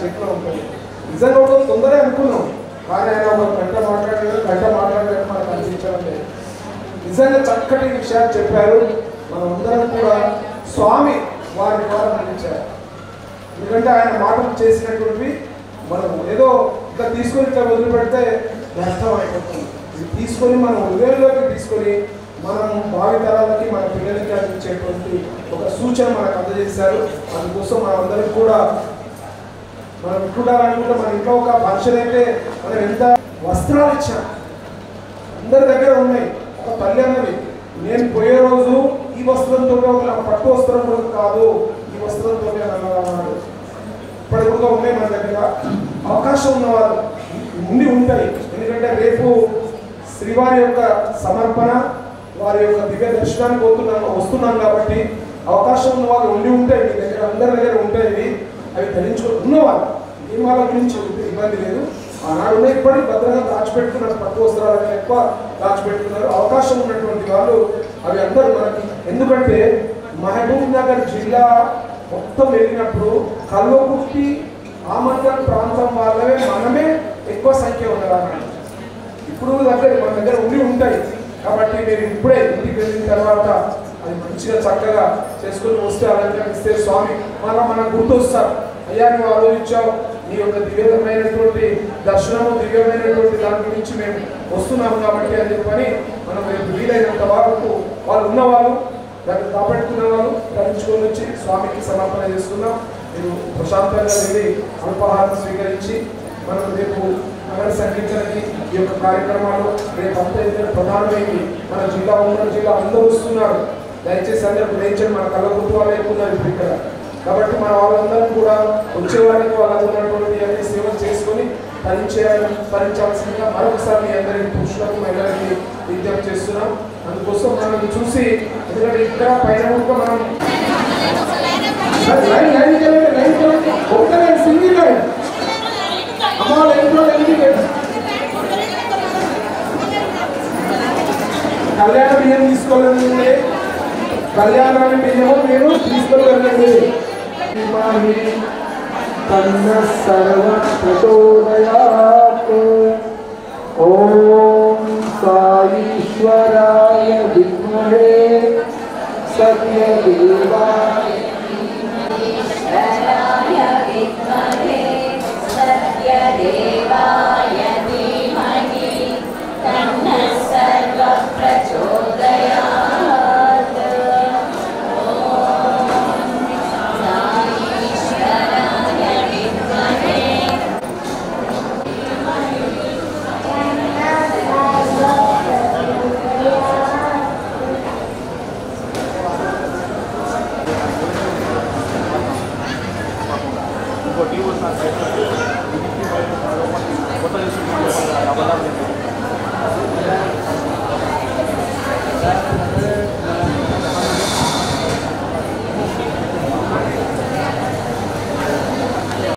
చేతిలో ఉంటుంది. నిజంగా ఒక తొందరగా అనుకున్నాం, కానీ ఆయన ఒక గంట మాట్లాడారు మనకు అనిపించడం లేదు. నిజంగా చక్కటి విషయాలు చెప్పారు. మనమందరం కూడా స్వామి వారి ద్వారా అందించారు. ఎందుకంటే ఆయన మాటలు చేసినటువంటివి మనం ఏదో ఇంకా తీసుకొని ఇట్లా వదిలిపెడితే వ్యర్థం అయిపోతుంది. ఇది తీసుకొని మనం హృదయంలోకి తీసుకొని మనం భావితరాలకి మన పిల్లలకి అందించేటువంటి ఒక సూచన మనకు అందజేశారు. అందుకోసం మనమందరం కూడా మనం చూడాలనుకుంటే మన ఇంట్లో ఒక ఫంక్షన్ అయితే మనం ఎంత వస్త్రాలు ఇచ్చాం, అందరి దగ్గర ఉన్నాయి. ఒక తల్లి అన్నది నేను పోయే రోజు ఈ వస్త్రంతో పట్టు వస్త్రం కూడా కాదు, ఈ వస్త్రంతో అన్నాడు. ఇప్పటి కూడా ఉన్నాయి మన దగ్గర. అవకాశం ఉన్నవాళ్ళు ఉండి ఉంటాయి. ఎందుకంటే రేపు శ్రీవారి యొక్క సమర్పణ, వారి యొక్క దివ్య దర్శనానికి వస్తున్నాం కాబట్టి అవకాశం ఉన్న వాళ్ళు ఉండి ఉంటాయి. మీ దగ్గర అందరి దగ్గర ఉంటాయి. అవి ధరించుకొని ఉన్నవాళ్ళు ఏం వాళ్ళ గురించి ఇబ్బంది లేదు. ఆనాడు ఇప్పటికీ భద్రంగా దాచిపెట్టుకున్నారు. పట్టు వస్త్రాలను ఎక్కువ దాచిపెట్టుకున్నారు. అవకాశం ఉన్నటువంటి వాళ్ళు అవి అందరూ మనకి, ఎందుకంటే మహబూబ్ నగర్ జిల్లా మొత్తం వెళ్ళినప్పుడు కల్వకుర్తి ఆమంత్రణ ప్రాంతం వాళ్ళవే మనమే ఎక్కువ సంఖ్య ఉన్నదాన్ని. ఇప్పుడు దగ్గర మన దగ్గర ఉండి ఉంటాయి కాబట్టి మీరు ఇప్పుడే ఇంటికి వెళ్ళిన తర్వాత అది మంచిగా చక్కగా చేసుకుని వస్తే అలంకరిస్తే స్వామి మనకు గుర్తొస్తారు. అయ్యా నువ్వు ఆలోచించావు, నీ యొక్క దివ్యమైనటువంటి దర్శనము, దివ్యమైనటువంటి దాని గురించి మేము వస్తున్నాము కాబట్టి అని చెప్పని మనం వీలైనంత వరకు వాళ్ళు ఉన్నవాళ్ళు దాన్ని కాపాడుకున్న వాళ్ళు ధరించుకొని వచ్చి స్వామికి సమర్పణ చేసుకున్నాం. మీరు ప్రశాంతంగా వెళ్ళి అల్పాహారం స్వీకరించి మనం రేపు నగర సంకీర్తనకి ఈ యొక్క కార్యక్రమాలు రేపు అంతా ప్రధానమైంది. మన జిల్లా ఉమ్మడి జిల్లా అందరూ వస్తున్నారు. దయచేసి అందరూ గ్రహించండి. మన కళ్ళగుర్తు వాళ్ళు ఎక్కున్నారు ఇప్పుడు ఇక్కడ కాబట్టి మన వాళ్ళందరూ కూడా వచ్చే వాళ్ళకి వాళ్ళకు ఉన్నటువంటి అన్ని సేవలు చేసుకొని భరించాల్సిందిగా మరొకసారి మీ అందరికీ పురుషులకు మహిళలకి విజ్ఞప్తి చేస్తున్నాం. అందుకోసం మనం చూసి, ఎందుకంటే ఇక్కడ పైన కూడా మనం సింగిల్ లైన్ కళ్యాణ బియ్యం తీసుకోవాలండి. కళ్యాణాన్ని బియ్యము మీరు తీసుకోగలండి. తన్న సర్వ ప్రచోదయాత్. ఓం సాయీశ్వరాయ విద్మహే సత్యదేవాయ देवाय धीमहि तन्नः सर्वः प्रचोदयात्. ॐ साईश्वराय विद्महे Gracias.